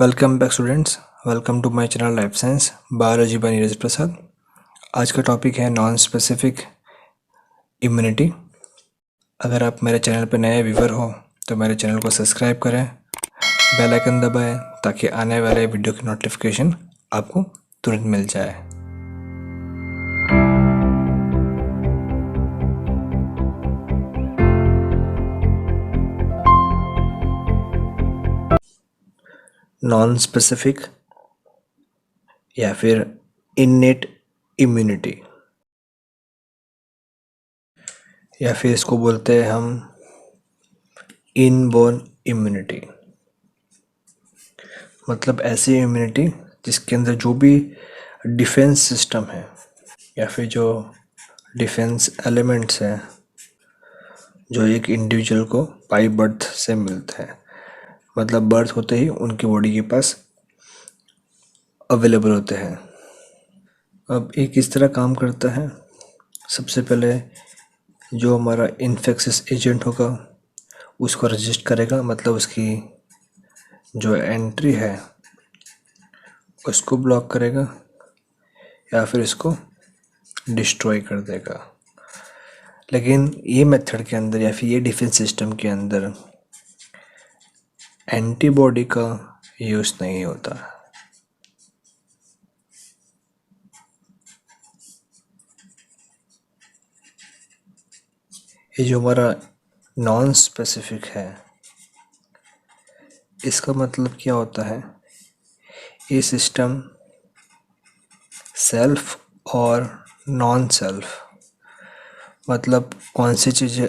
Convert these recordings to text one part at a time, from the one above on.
Welcome back students. Welcome to my channel life science biology by Neeraj Prasad. आज का topic है non specific immunity. अगर आप मेरे चैनल पर नए व्यूवर हो तो मेरे चैनल को सब्सक्राइब करें, बेल आइकन दबाएं ताकि आने वाले वीडियो की नोटिफिकेशन आपको तुरंत मिल जाए। नॉन स्पेसिफिक या फिर इननेट इम्यूनिटी, या फिर इसको बोलते हैं हम इनबोर्न इम्यूनिटी। मतलब ऐसी इम्यूनिटी जिसके अंदर जो भी डिफेंस सिस्टम है या फिर जो डिफेंस एलिमेंट्स हैं जो एक इंडिविजुअल को बाय बर्थ से मिलते हैं, मतलब बर्थ होते ही उनकी बॉडी के पास अवेलेबल होते हैं। अब एक इस तरह काम करता है, सबसे पहले जो हमारा इन्फेक्शियस एजेंट होगा उसको रजिस्ट करेगा, मतलब उसकी जो एंट्री है उसको ब्लॉक करेगा या फिर इसको डिस्ट्रॉय कर देगा। लेकिन ये मेथड के अंदर या फिर ये डिफेंस सिस्टम के अंदर एंटीबॉडी का यूज़ नहीं होता। ये जो हमारा नॉन स्पेसिफिक है, इसका मतलब क्या होता है, ये सिस्टम सेल्फ और नॉन सेल्फ, मतलब कौन सी चीज़ें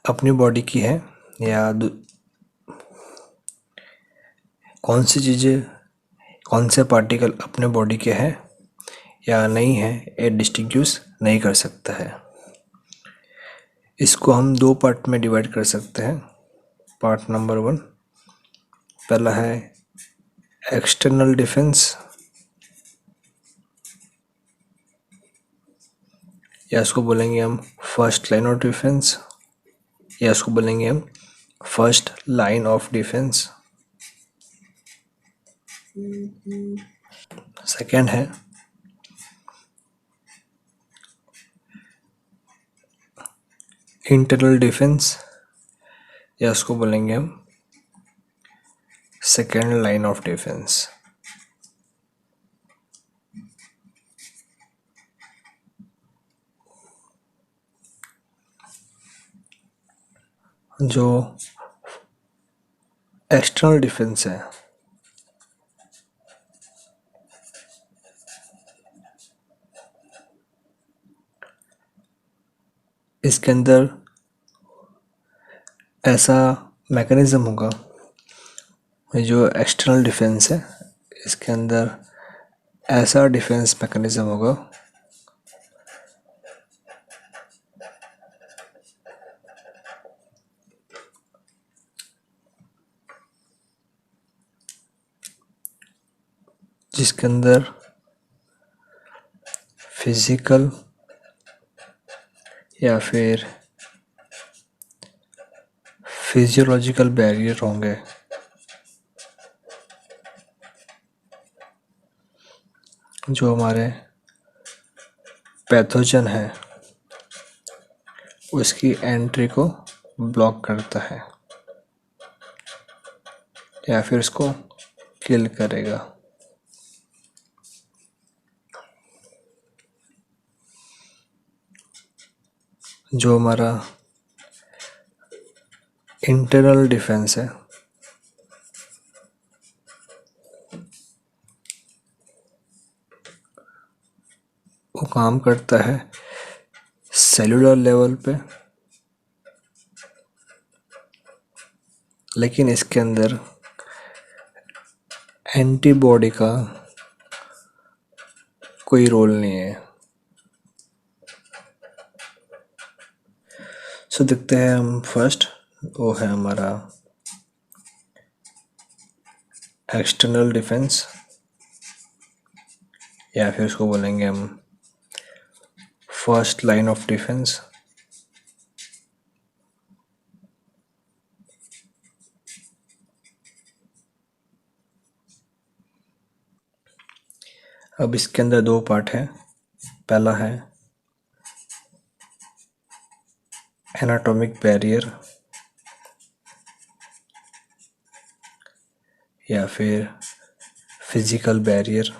अपनी बॉडी की है या कौन सी चीज़ें, कौन से पार्टिकल अपने बॉडी के हैं या नहीं है, ये डिस्टिंग्विश नहीं कर सकता है। इसको हम दो पार्ट में डिवाइड कर सकते हैं। पार्ट नंबर 1, पहला है एक्सटर्नल डिफेंस, या इसको बोलेंगे हम फर्स्ट लाइन ऑफ डिफेंस, या इसको बोलेंगे हम first line of defence. Second है इंटरनल डिफेंस, या इसको बोलेंगे हम सेकेंड लाइन ऑफ डिफेंस। जो एक्सटर्नल डिफेंस है इसके अंदर ऐसा मैकेनिज्म होगा, जो एक्सटर्नल डिफेंस है इसके अंदर ऐसा डिफेंस मैकेनिज्म होगा जिसके अंदर फिजिकल या फिर फिजियोलॉजिकल बैरियर होंगे, जो हमारे पैथोजन है उसकी एंट्री को ब्लॉक करता है या फिर उसको किल करेगा। जो हमारा इंटरनल डिफेंस है वो काम करता है सेलुलर लेवल पे, लेकिन इसके अंदर एंटीबॉडी का कोई रोल नहीं है। सो देखते हैं हम, फर्स्ट वो है हमारा एक्सटर्नल डिफेंस, या फिर उसको बोलेंगे हम फर्स्ट लाइन ऑफ डिफेंस। अब इसके अंदर दो पार्ट हैं। पहला है एनाटॉमिक बैरियर या फिर फिजिकल बैरियर।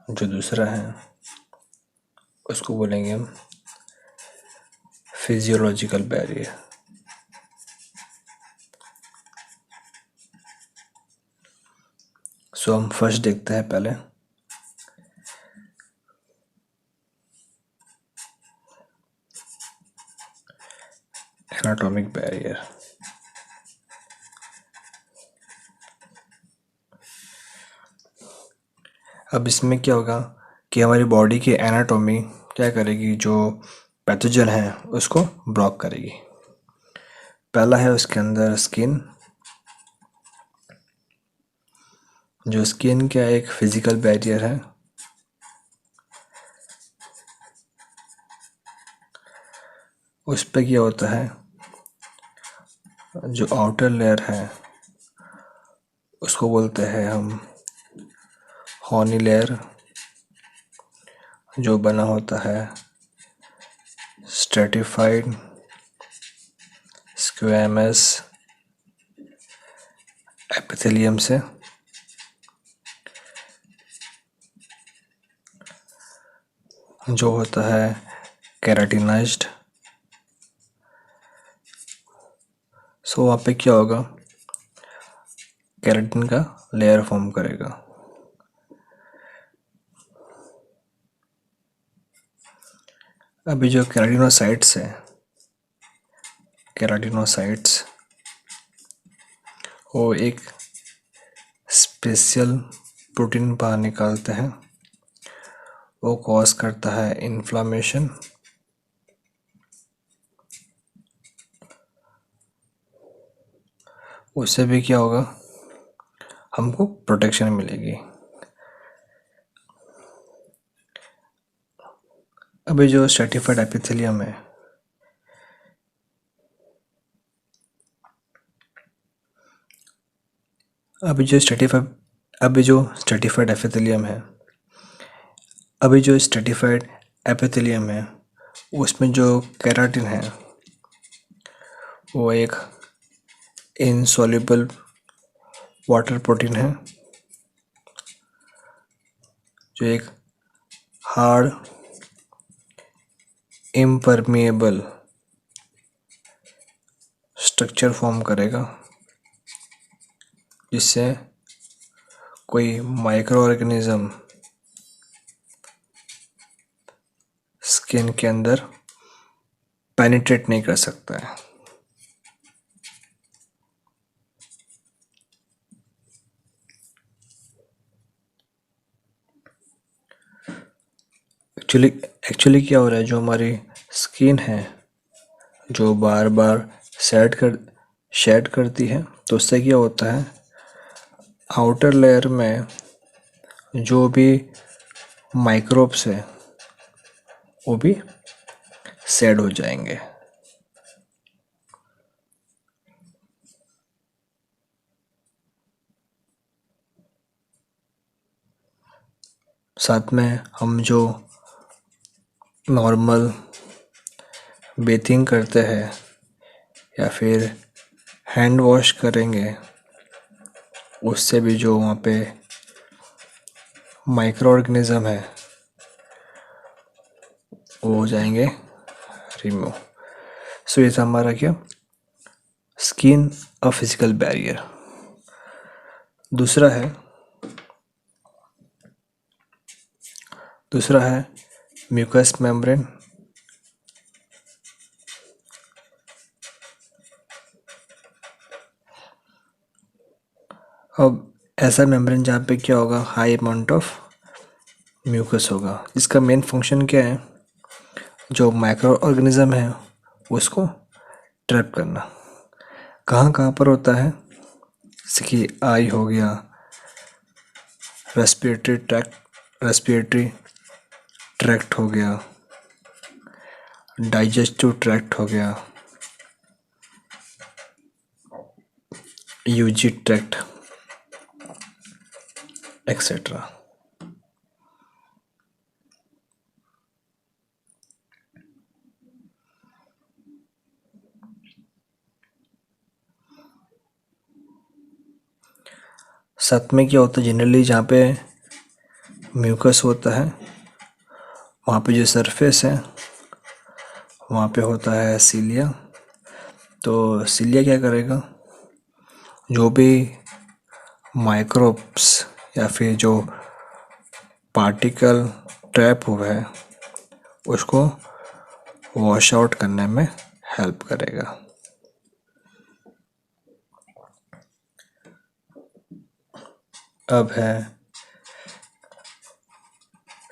जो दूसरा है उसको बोलेंगे हम फिजियोलॉजिकल बैरियर। सो हम फर्स्ट देखते हैं पहले एनाटॉमिक बैरियर। अब इसमें क्या होगा कि हमारी बॉडी की एनाटॉमी क्या करेगी, जो पैथोजन है उसको ब्लॉक करेगी। पहला है उसके अंदर स्किन। जो स्किन क्या एक फिजिकल बैरियर है। उस पे क्या होता है, जो आउटर लेयर है उसको बोलते हैं हम हॉर्नी लेयर, जो बना होता है स्ट्रेटिफाइड स्क्वैमस एपिथेलियम से। जो होता है केराटिनाइज्ड। सो वहाँ पे क्या होगा, केराटिन का लेयर फॉर्म करेगा। अभी जो केराटिनोसाइट्स है, केराटिनोसाइट्स वो एक स्पेशल प्रोटीन बाहर निकालते हैं। वो कॉज करता है इन्फ्लामेशन। उससे भी क्या होगा, हमको प्रोटेक्शन मिलेगी। अभी जो स्ट्रेटिफाइड एपिथेलियम है, अभी जो स्ट्रेटिफाइड एपिथेलियम है, उसमें जो केराटिन है वो एक इनसॉल्युबल वाटर प्रोटीन है, जो एक हार्ड इम्परमिएबल स्ट्रक्चर फॉर्म करेगा, जिससे कोई माइक्रो ऑर्गेनिज्म स्किन के अंदर पेनिट्रेट नहीं कर सकता है। एक्चुअली क्या हो रहा है, जो हमारी स्किन है जो बार बार शेड करती है, तो उससे क्या होता है, आउटर लेयर में जो भी माइक्रोब्स है वो भी शेड हो जाएंगे। साथ में हम जो नॉर्मल बेथिंग करते हैं या फिर हैंड वॉश करेंगे, उससे भी जो वहाँ पे माइक्रो ऑर्गेनिज्म है वो हो जाएंगे रिमूव। सो ये था हमारा क्या, स्किन अ फिजिकल बैरियर। दूसरा है म्यूकस मेम्ब्रेन। अब ऐसा मेम्ब्रेन जहाँ पे क्या होगा, हाई अमाउंट ऑफ म्यूकस होगा। इसका मेन फंक्शन क्या है, जो माइक्रो ऑर्गेनिज्म है उसको ट्रैप करना। कहाँ कहाँ पर होता है, जैसे कि आई हो गया, रेस्पिरेटरी ट्रैक्ट हो गया, डाइजेस्टिव ट्रैक्ट हो गया, यूजी ट्रैक्ट एक्सेट्रा। साथ में क्या होता है, जनरली जहाँ पे म्यूकस होता है वहाँ पे जो सरफेस है वहाँ पे होता है सीलिया। तो सीलिया क्या करेगा, जो भी माइक्रोब्स या फिर जो पार्टिकल ट्रैप हुआ है उसको वॉश आउट करने में हेल्प करेगा। अब है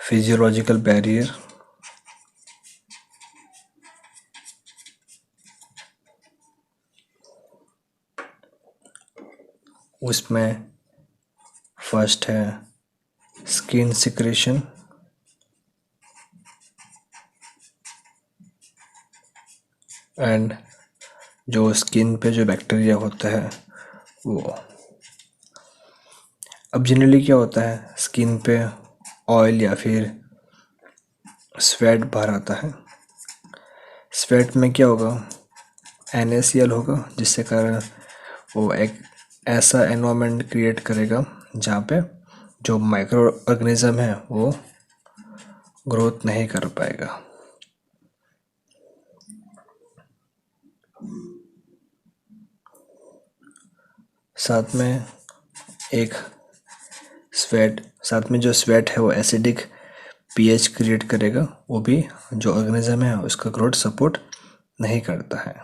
फिजियोलॉजिकल बैरियर। उसमें फर्स्ट है स्किन सिक्रेशन, एंड जो स्किन पे जो बैक्टीरिया होता है वो। अब जनरली क्या होता है, स्किन पे ऑयल या फिर स्वेट बाहर आता है। स्वेट में क्या होगा, NaCl होगा, जिससे कारण वो एक ऐसा एनवायरनमेंट क्रिएट करेगा जहाँ पे जो माइक्रो ऑर्गेनिज्म है वो ग्रोथ नहीं कर पाएगा। साथ में एक साथ में जो स्वेट है वो एसिडिक pH क्रिएट करेगा, वो भी जो ऑर्गेनिज्म है उसका ग्रोथ सपोर्ट नहीं करता है।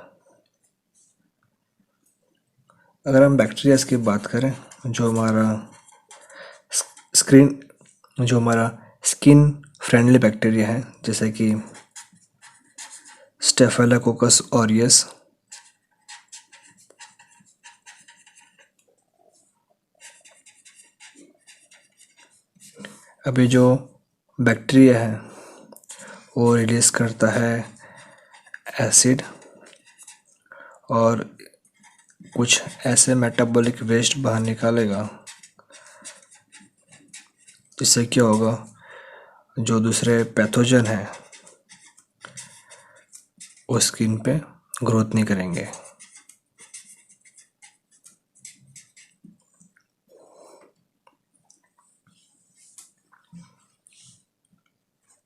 अगर हम बैक्टीरियाज की बात करें, जो हमारा स्किन फ्रेंडली बैक्टीरिया है, जैसे कि स्टेफिलोकोकस ऑरियस, अभी जो बैक्टीरिया है वो रिलीज करता है एसिड और कुछ ऐसे मेटाबॉलिक वेस्ट बाहर निकालेगा, जिससे क्या होगा, जो दूसरे पैथोजन है वो स्किन पे ग्रोथ नहीं करेंगे।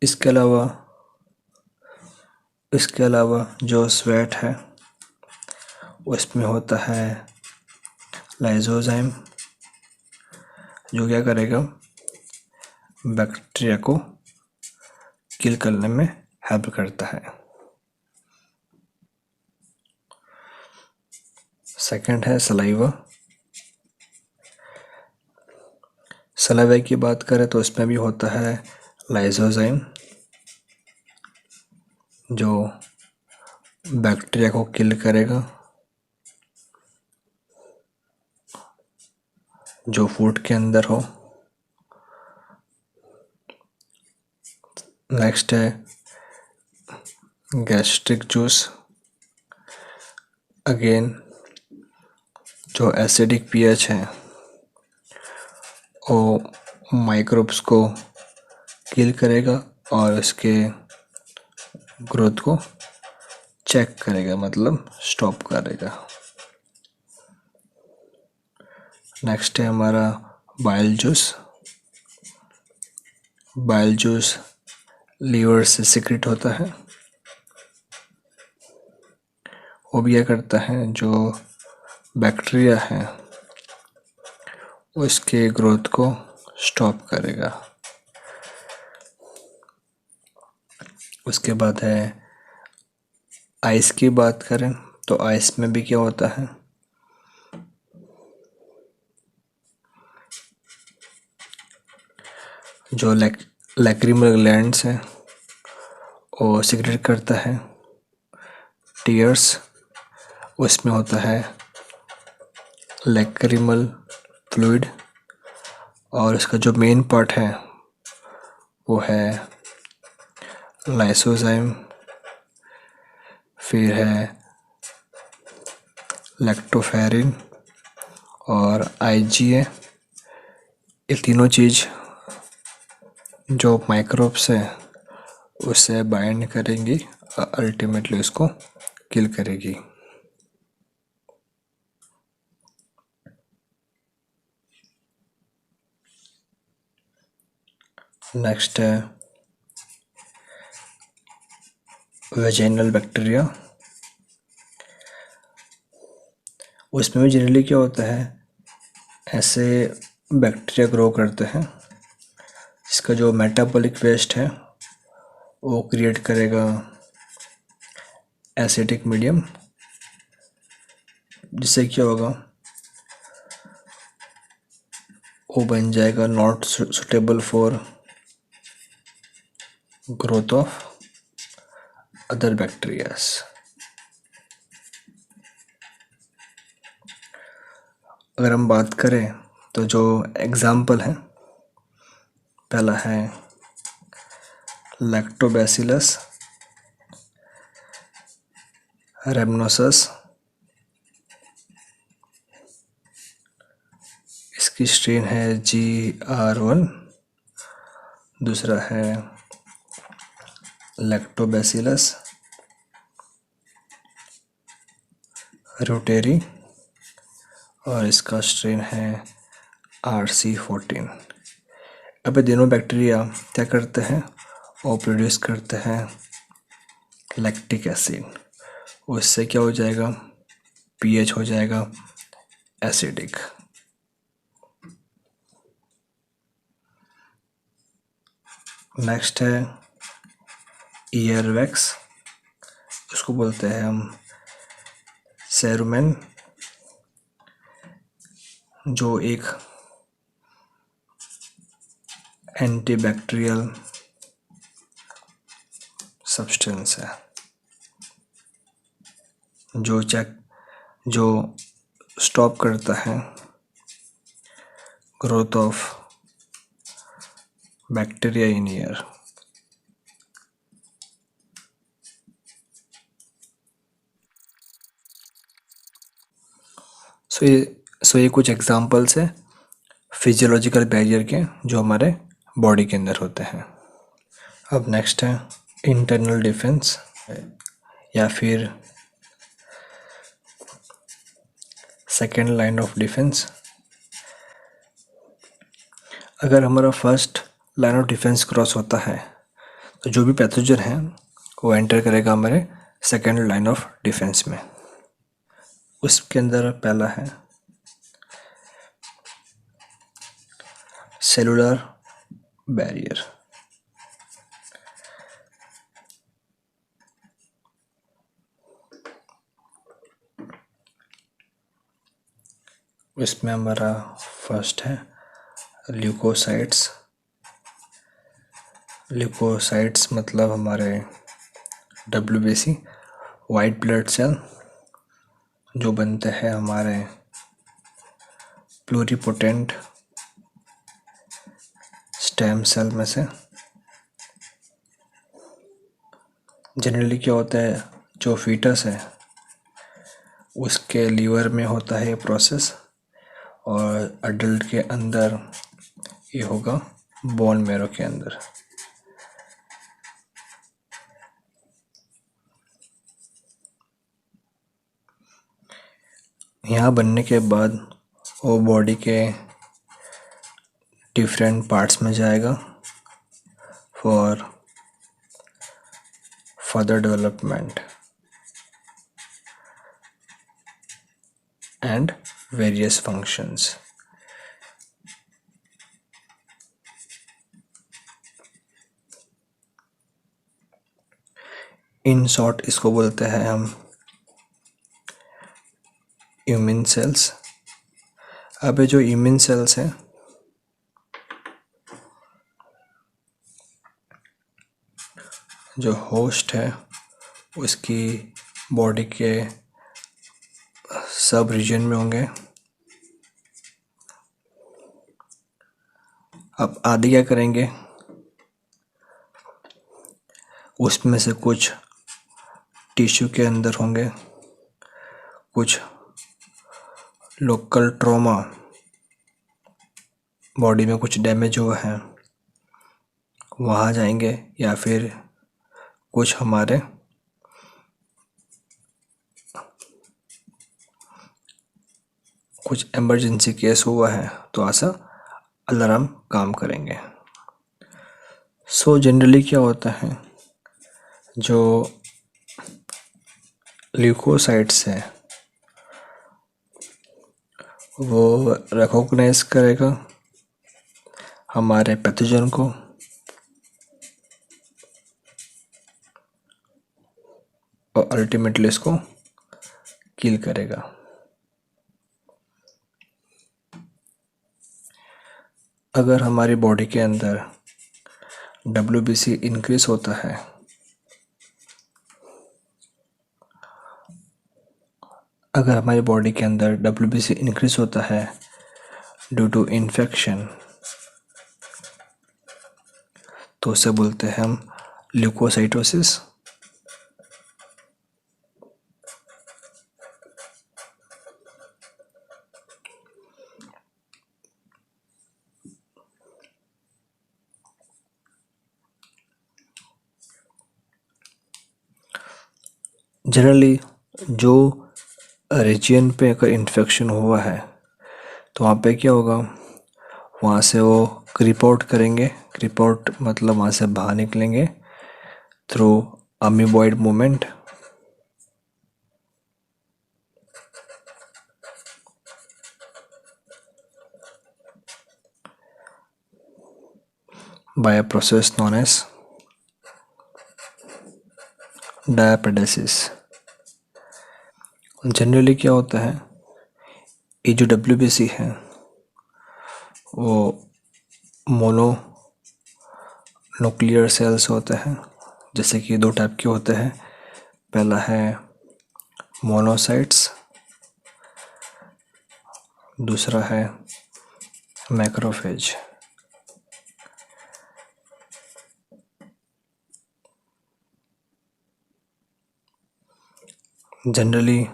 इसके अलावा जो स्वेट है उसमें होता है लाइसोजाइम, जो क्या करेगा, बैक्टीरिया को किल करने में हेल्प करता है। सेकंड है सलाइवा। सलाइवा की बात करें तो इसमें भी होता है लाइसोजाइम, जो बैक्टीरिया को किल करेगा जो फूड के अंदर हो। नेक्स्ट है गैस्ट्रिक जूस, अगेन जो एसिडिक pH है वो माइक्रोब्स को किल करेगा और इसके ग्रोथ को चेक करेगा, मतलब स्टॉप करेगा। नेक्स्ट है हमारा bile juice. Bile juice liver से सिक्रेट होता है, वो भी क्या करता है, जो बैक्टीरिया है उसके ग्रोथ को स्टॉप करेगा। उसके बाद है आइस की बात करें तो आइस में भी क्या होता है, जो लैक्रिमल ग्लैंड्स हैं वो सिक्रेट करता है टीयर्स, उसमें होता है लैक्रिमल फ्लूइड, और इसका जो मेन पार्ट है वो है लाइसोजाइम, फिर है लैक्टोफेरिन, और IgA, ये तीनों चीज़ जो माइक्रोब्स है उससे बाइंड करेंगी और अल्टीमेटली उसको किल करेगी। नेक्स्ट है वेजाइनल बैक्टीरिया। उसमें भी जनरली क्या होता है, ऐसे बैक्टीरिया ग्रो करते हैं, इसका जो मेटाबॉलिक वेस्ट है वो क्रिएट करेगा एसिडिक मीडियम, जिससे क्या होगा, वो बन जाएगा not suitable for growth of other bacterias. अगर हम बात करें तो जो एग्जाम्पल है, पहला है लैक्टोबैसिलस रेमनोसस, इसकी स्ट्रेन है GR1। दूसरा है लैक्टोबैसिलस रूटेरी और इसका स्ट्रेन है RC14। अब ये दोनों बैक्टीरिया क्या करते हैं, वो प्रोड्यूस करते हैं लैक्टिक एसिड, उससे क्या हो जाएगा, pH हो जाएगा एसिडिक। नेक्स्ट है ईयरवैक्स, उसको बोलते हैं हम सेरुमेन, जो एक एंटीबैक्टीरियल सब्सटेंस है जो स्टॉप करता है growth of bacteria in ear. So ये कुछ एग्जांपल्स है फिजियोलॉजिकल बैरियर के जो हमारे बॉडी के अंदर होते हैं। अब नेक्स्ट है इंटरनल डिफेंस या फिर सेकेंड लाइन ऑफ डिफेंस। अगर हमारा first line of defence cross होता है तो जो भी पैथोजन है वो एंटर करेगा हमारे सेकेंड लाइन ऑफ डिफेंस में। उसके अंदर पहला है सेलुलर बैरियर। इसमें हमारा फर्स्ट है ल्यूकोसाइट्स। ल्यूकोसाइट्स मतलब हमारे WBC वाइट ब्लड सेल जो बनते हैं हमारे प्लूरिपोटेंट स्टेम सेल में से। जनरली क्या होता है, जो फीटस है उसके लीवर में होता है ये प्रोसेस, और अडल्ट के अंदर ये होगा बोन मैरो के अंदर। यहाँ बनने के बाद वो बॉडी के डिफरेंट पार्ट्स में जाएगा for further development and various functions. In short इसको बोलते हैं हम इम्यून सेल्स। अब ये जो इम्यून सेल्स हैं जो होस्ट है उसकी बॉडी के सब रीजन में होंगे। अब आदि क्या करेंगे, उसमें से कुछ टिश्यू के अंदर होंगे, कुछ लोकल ट्रॉमा, बॉडी में कुछ डैमेज हुआ है, वहाँ जाएंगे, या फिर कुछ हमारे कुछ इमरजेंसी केस हुआ है तो ऐसा अलार्म काम करेंगे। सो जनरली क्या होता है, जो ल्यूकोसाइट्स है वो रिकॉग्नाइज करेगा हमारे पैथोजन को और अल्टीमेटली इसको किल करेगा। अगर हमारी बॉडी के अंदर WBC इंक्रीज होता है, अगर हमारी बॉडी के अंदर WBC इंक्रीज होता है ड्यू टू इन्फेक्शन, तो उसे बोलते हैं हम ल्यूकोसाइटोसिस। जनरली जो रीजन पे अगर इन्फेक्शन हुआ है तो वहाँ पे क्या होगा, वहाँ से वो रिपोर्ट करेंगे, रिपोर्ट मतलब वहाँ से बाहर निकलेंगे through amoeboid movement. By a process known as diapedesis. Generally क्या होता है, ये जो WBC है वो मोनो न्यूक्लियर सेल्स होते हैं, जैसे कि दो टाइप के होते हैं। पहला है मोनोसाइट्स, दूसरा है मैक्रोफेज। जनरली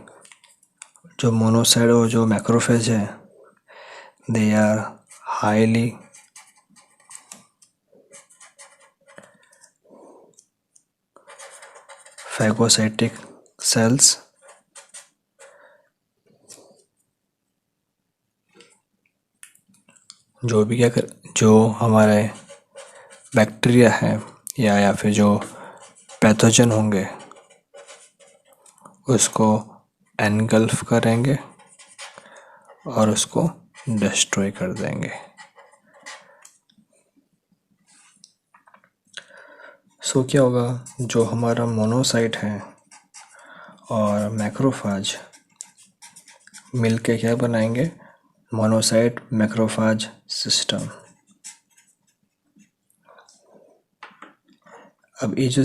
जो मोनोसाइट और जो मैक्रोफेज है, they are highly phagocytic cells, जो हमारे बैक्टीरिया है या फिर जो पैथोजन होंगे उसको एनगल्फ करेंगे और उसको डिस्ट्रॉय कर देंगे। सो क्या होगा, जो हमारा मोनोसाइट है और मैक्रोफाज मिलके क्या बनाएंगे, मोनोसाइट मैक्रोफाज सिस्टम। अब ये जो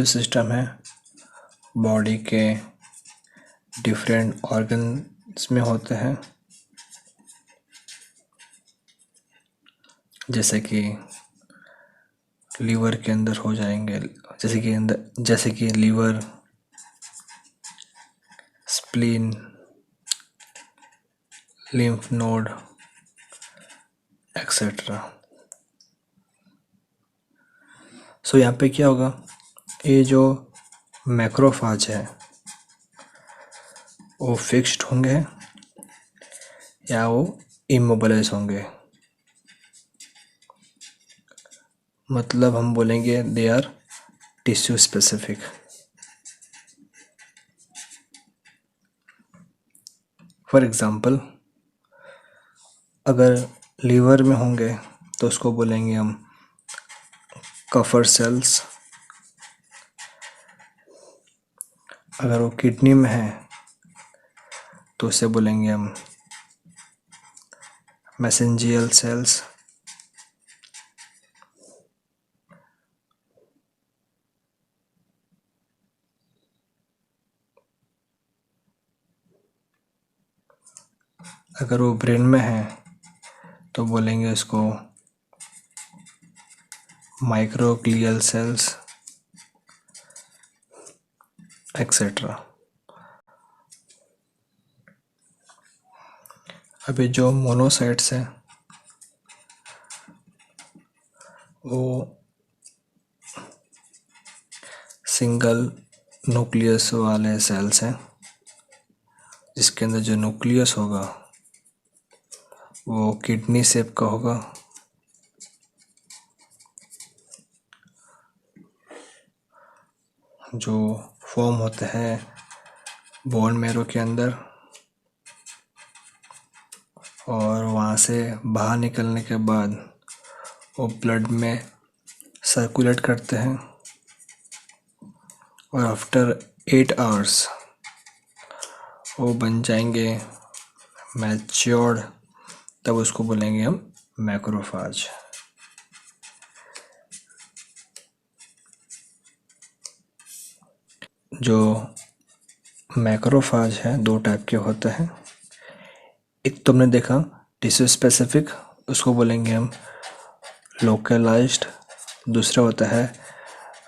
सिस्टम है, बॉडी के डिफरेंट ऑर्गन्स में होते हैं, जैसे कि लीवर के अंदर हो जाएंगे, जैसे कि liver, spleen, lymph node etcetera. So यहाँ पे क्या होगा, ये जो मैक्रोफाज है वो फिक्स्ड होंगे या वो इमोबिलाइज होंगे, मतलब हम बोलेंगे they are tissue specific. For example, अगर लीवर में होंगे तो उसको बोलेंगे हम कफर सेल्स। अगर वो किडनी में है तो उसे बोलेंगे हम मैसेंजियल सेल्स। अगर वो ब्रेन में है तो बोलेंगे उसको माइक्रोग्लियल सेल्स। एक्सेट्रा। अभी जो मोनोसाइट्स हैं वो सिंगल न्यूक्लियस वाले सेल्स हैं, जिसके अंदर जो न्यूक्लियस होगा वो किडनी शेप का होगा। जो फॉर्म होते हैं बोन मैरो के अंदर, और वहाँ से बाहर निकलने के बाद वो ब्लड में सर्कुलेट करते हैं, और आफ्टर 8 आवर्स वो बन जाएंगे मैच्योर्ड, तब उसको बोलेंगे हम मैक्रोफाज। जो मैक्रोफाज है 2 टाइप के होते हैं। एक तुमने देखा टिश्यू स्पेसिफिक, उसको बोलेंगे हम लोकलाइज्ड। दूसरा होता है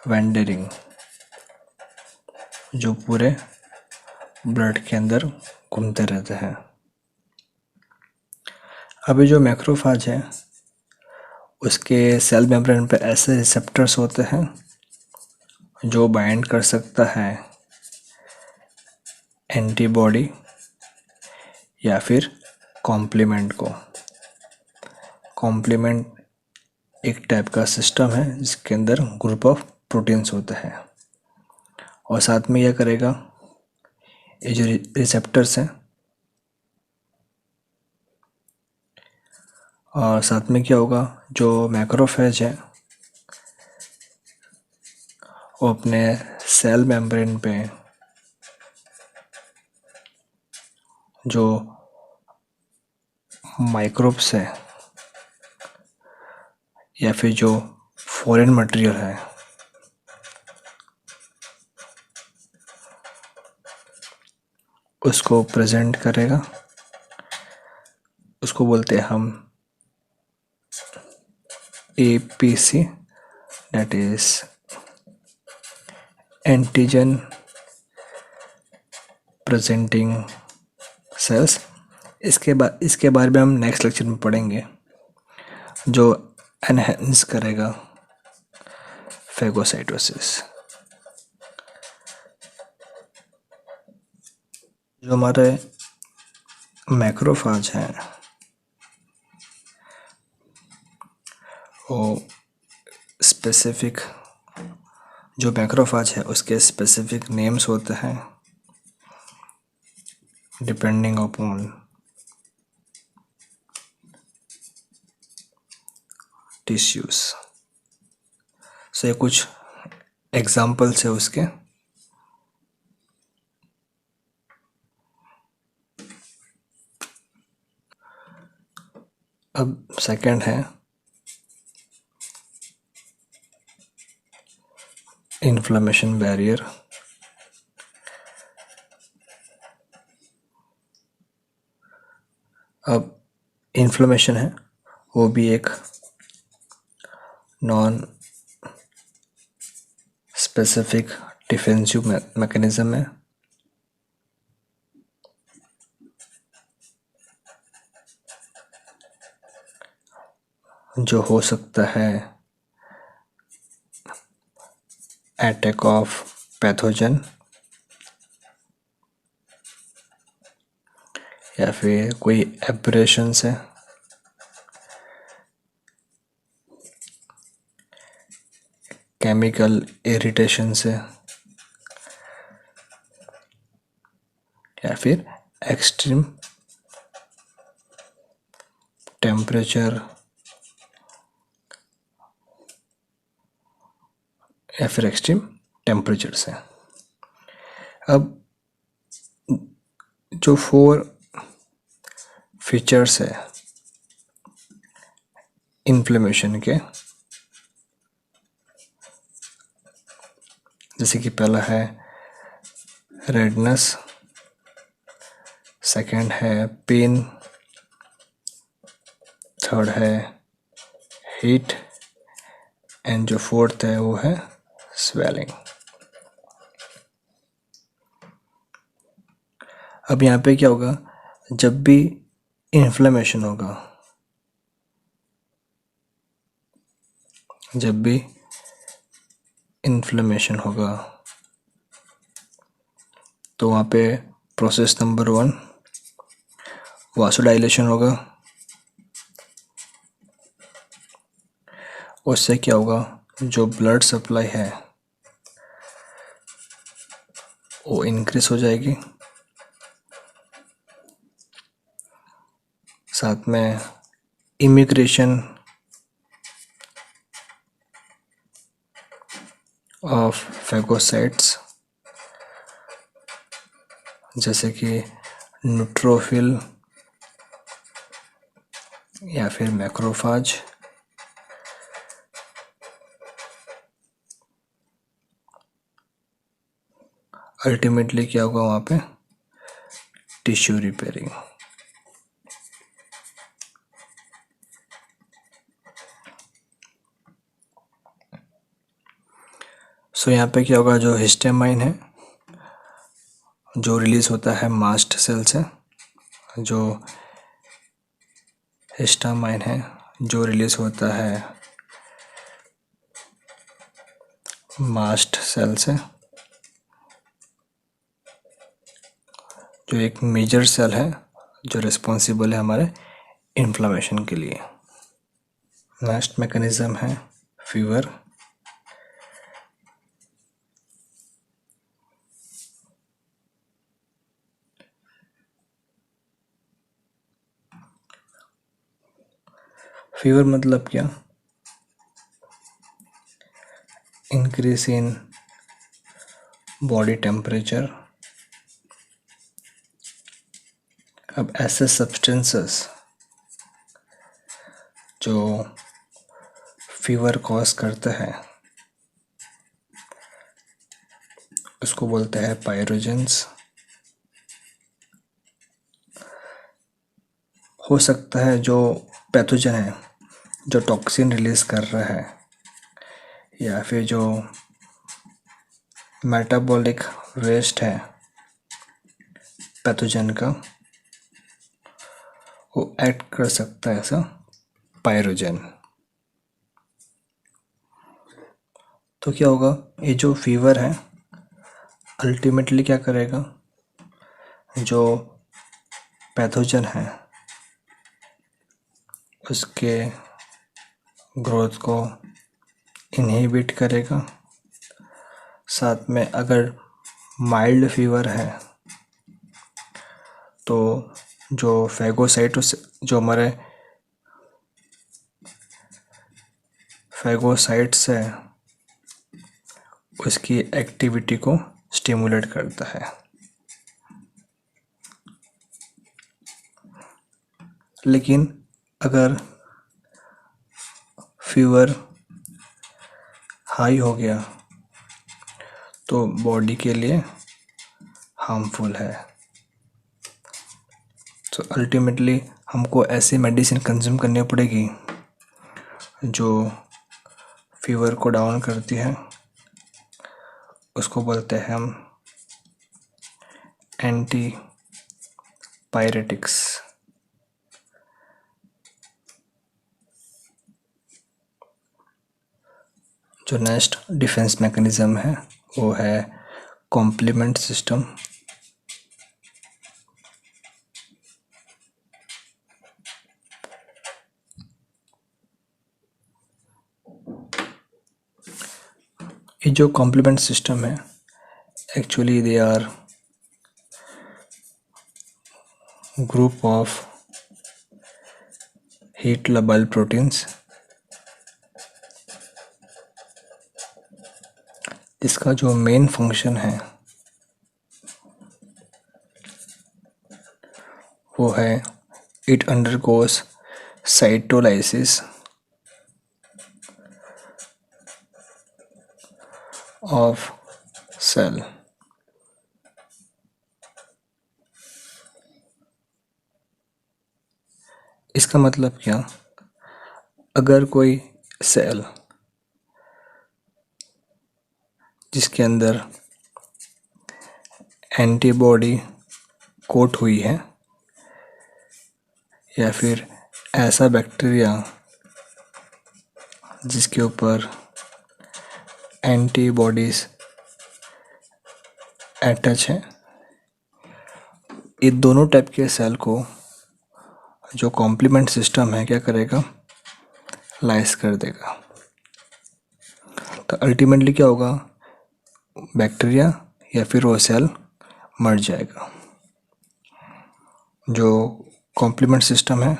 वेंडरिंग, जो पूरे ब्लड के अंदर घूमते रहते हैं। अभी जो मैक्रोफाज है उसके सेल मेम्ब्रेन पे ऐसे रिसेप्टर्स होते हैं जो बाइंड कर सकता है एंटीबॉडी या फिर कॉम्प्लीमेंट को। कॉम्प्लीमेंट एक टाइप का सिस्टम है जिसके अंदर ग्रुप ऑफ प्रोटीन्स होते हैं, और साथ में यह करेगा ये जो रिसेप्टर्स हैं, और साथ में क्या होगा, जो मैक्रोफेज है वो अपने सेल मेम्ब्रेन पे जो माइक्रोब्स है या फिर जो फॉरेन मटेरियल है उसको प्रेजेंट करेगा। उसको बोलते हैं हम APC, that is antigen presenting sales. इसके बारे में हम नेक्स्ट लेक्चर में पढ़ेंगे, जो एनहेंस करेगा फेगोसाइटोसिस। जो हमारे मैक्रोफाज हैं वो स्पेसिफिक, जो मैक्रोफाज है उसके स्पेसिफिक नेम्स होते हैं डिपेंडिंग अपॉन टिश्यूज। सो ये कुछ एग्जाम्पल्स है उसके। अब सेकंड है इन्फ्लेमेशन बैरियर। अब इन्फ्लेमेशन है वो भी एक नॉन स्पेसिफिक डिफेंसिव मैकेनिज्म है, जो हो सकता है अटैक ऑफ पैथोजन या फिर कोई एब्रेशन से, केमिकल इरिटेशन से, या फिर एक्सट्रीम टेम्परेचर या फिर एक्सट्रीम टेम्परेचर से। अब जो 4 फीचर्स है इन्फ्लेमेशन के, जैसे कि पहला है रेडनेस, सेकंड है पेन, थर्ड है हीट, एंड जो फोर्थ है वो है स्वेलिंग। अब यहाँ पे क्या होगा, जब भी इन्फ्लेमेशन होगा, जब भी इन्फ्लेमेशन होगा तो वहाँ पे प्रोसेस नंबर 1 वासोडाइलेशन होगा। उससे क्या होगा, जो ब्लड सप्लाई है वो इंक्रीज हो जाएगी, साथ में इमिग्रेशन ऑफ फैगोसाइट्स जैसे कि न्यूट्रोफिल या फिर मैक्रोफाज, अल्टीमेटली क्या होगा वहाँ पे, टिश्यू रिपेयरिंग। सो यहाँ पे क्या होगा, जो हिस्टामाइन है जो रिलीज होता है मास्ट सेल से, जो हिस्टामाइन है जो रिलीज होता है मास्ट सेल से, जो एक मेजर सेल है जो रिस्पॉन्सिबल है हमारे इन्फ्लामेशन के लिए। नेक्स्ट मैकेनिज्म है फीवर। फीवर मतलब क्या, इंक्रीज इन बॉडी टेम्परेचर। अब ऐसे सब्सटेंसेस जो फीवर कॉज करते हैं उसको बोलते हैं पायरोजेंस। हो सकता है जो पैथोजन है जो टॉक्सिन रिलीज कर रहा है, या फिर जो मेटाबॉलिक वेस्ट है पैथोजन का, वो एक्ट कर सकता है ऐसा पायरोजन। तो क्या होगा, ये जो फीवर है अल्टीमेटली क्या करेगा, जो पैथोजन है उसके ग्रोथ को इनहिबिट करेगा। साथ में अगर माइल्ड फीवर है तो जो फैगोसाइट्स, जो हमारे फैगोसाइट्स है उसकी एक्टिविटी को स्टिमुलेट करता है। लेकिन अगर फीवर हाई हो गया तो बॉडी के लिए हार्मफुल है। तो अल्टीमेटली हमको ऐसी मेडिसिन कंज्यूम करनी पड़ेगी जो फीवर को डाउन करती है, उसको बोलते हैं हम एंटी पायरेटिक्स। जो नेक्स्ट डिफेंस मैकेनिज्म है वो है कॉम्प्लीमेंट सिस्टम। ये जो कॉम्प्लीमेंट सिस्टम है actually they are group of heat labile proteins. इसका जो मेन फंक्शन है वो है it undergoes cytolysis of cell. इसका मतलब क्या, अगर कोई सेल जिसके अंदर एंटीबॉडी कोट हुई है, या फिर ऐसा बैक्टीरिया जिसके ऊपर एंटीबॉडीज अटैच है, ये दोनों टाइप के सेल को जो कॉम्प्लीमेंट सिस्टम है क्या करेगा, लाइस कर देगा। तो अल्टीमेटली क्या होगा, बैक्टीरिया या फिर वो सेल मर जाएगा। जो कॉम्प्लीमेंट सिस्टम है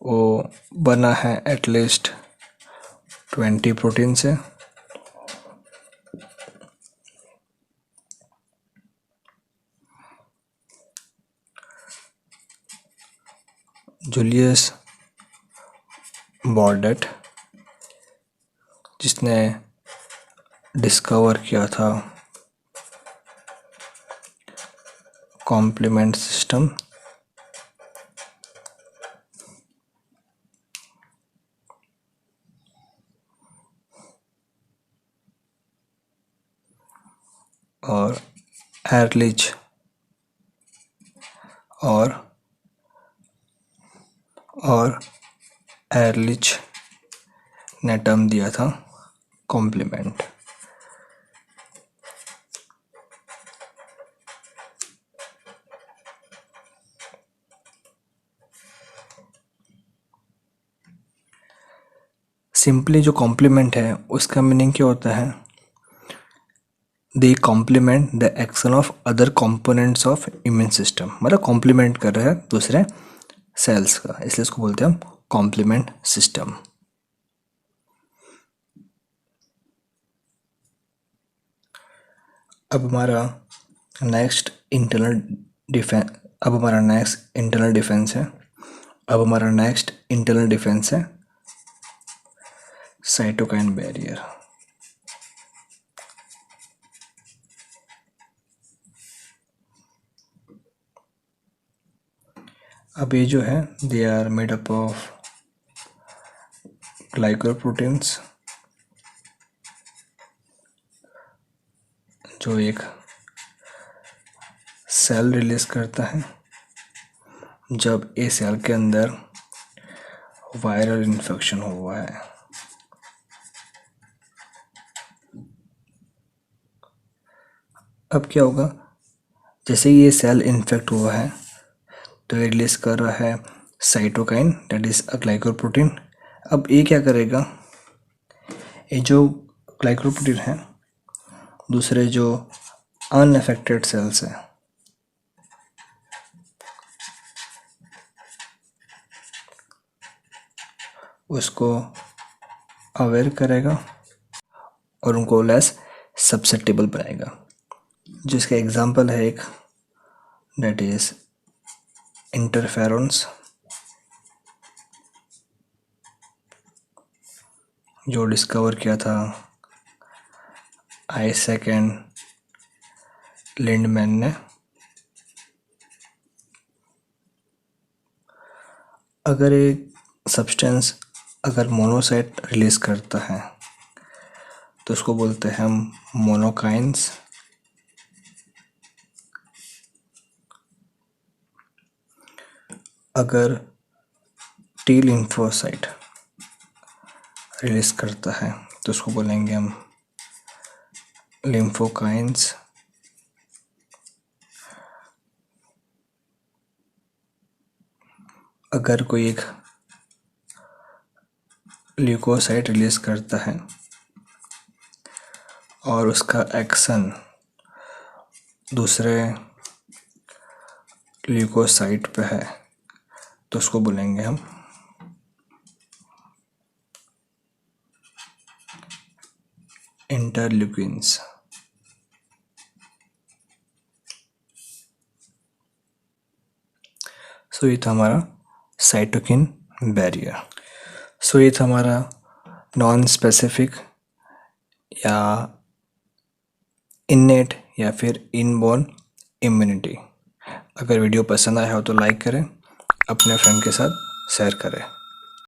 वो बना है एटलीस्ट 20 प्रोटीन से। जूलियस बॉर्डेट जिसने डिस्कवर किया था कॉम्प्लीमेंट सिस्टम, और एरलिच और एरलिच ने टर्म दिया था कॉम्प्लीमेंट। सिंपली जो कॉम्प्लीमेंट है उसका मीनिंग क्या होता है, they complement the action of other components of immune system, मतलब कॉम्प्लीमेंट कर रहा है दूसरे सेल्स का, इसलिए इसको बोलते हैं हम कॉम्प्लीमेंट सिस्टम। अब हमारा नेक्स्ट इंटरनल डिफेंस है साइटोकाइन बैरियर। अब ये जो है they are made up of glycoproteins, जो एक सेल रिलीज करता है जब ए सेल के अंदर वायरल इन्फेक्शन हुआ है। अब क्या होगा, जैसे ये सेल इन्फेक्ट हुआ है तो ये रिलीज कर रहा है cytokine, that is a glycoprotein. अब ये क्या करेगा, ये जो ग्लाइकोप्रोटीन है दूसरे जो अनअफेक्टेड सेल्स है उसको अवेयर करेगा और उनको लेस सब्सेप्टेबल बनाएगा। जिसका एग्जांपल है एक, दैट इज इंटरफेरॉन्स, जो डिस्कवर किया था आइजैक एंड लिंडमैन ने। अगर एक सब्सटेंस अगर मोनोसाइट रिलीज करता है तो उसको बोलते हैं हम मोनोकाइन्स। अगर टी लिम्फोसाइट रिलीज करता है तो उसको बोलेंगे हम लिम्फोकाइन्स। अगर कोई एक ल्यूकोसाइट रिलीज करता है और उसका एक्शन दूसरे ल्यूकोसाइट पे है तो उसको बोलेंगे हम इंटरल्यूकिन्स। सो ये था हमारा साइटोकिन बैरियर। सो ये था हमारा नॉन स्पेसिफिक या इन्नेट या फिर इनबॉर्न इम्यूनिटी। अगर वीडियो पसंद आया हो तो लाइक करें, अपने फ्रेंड के साथ शेयर करें।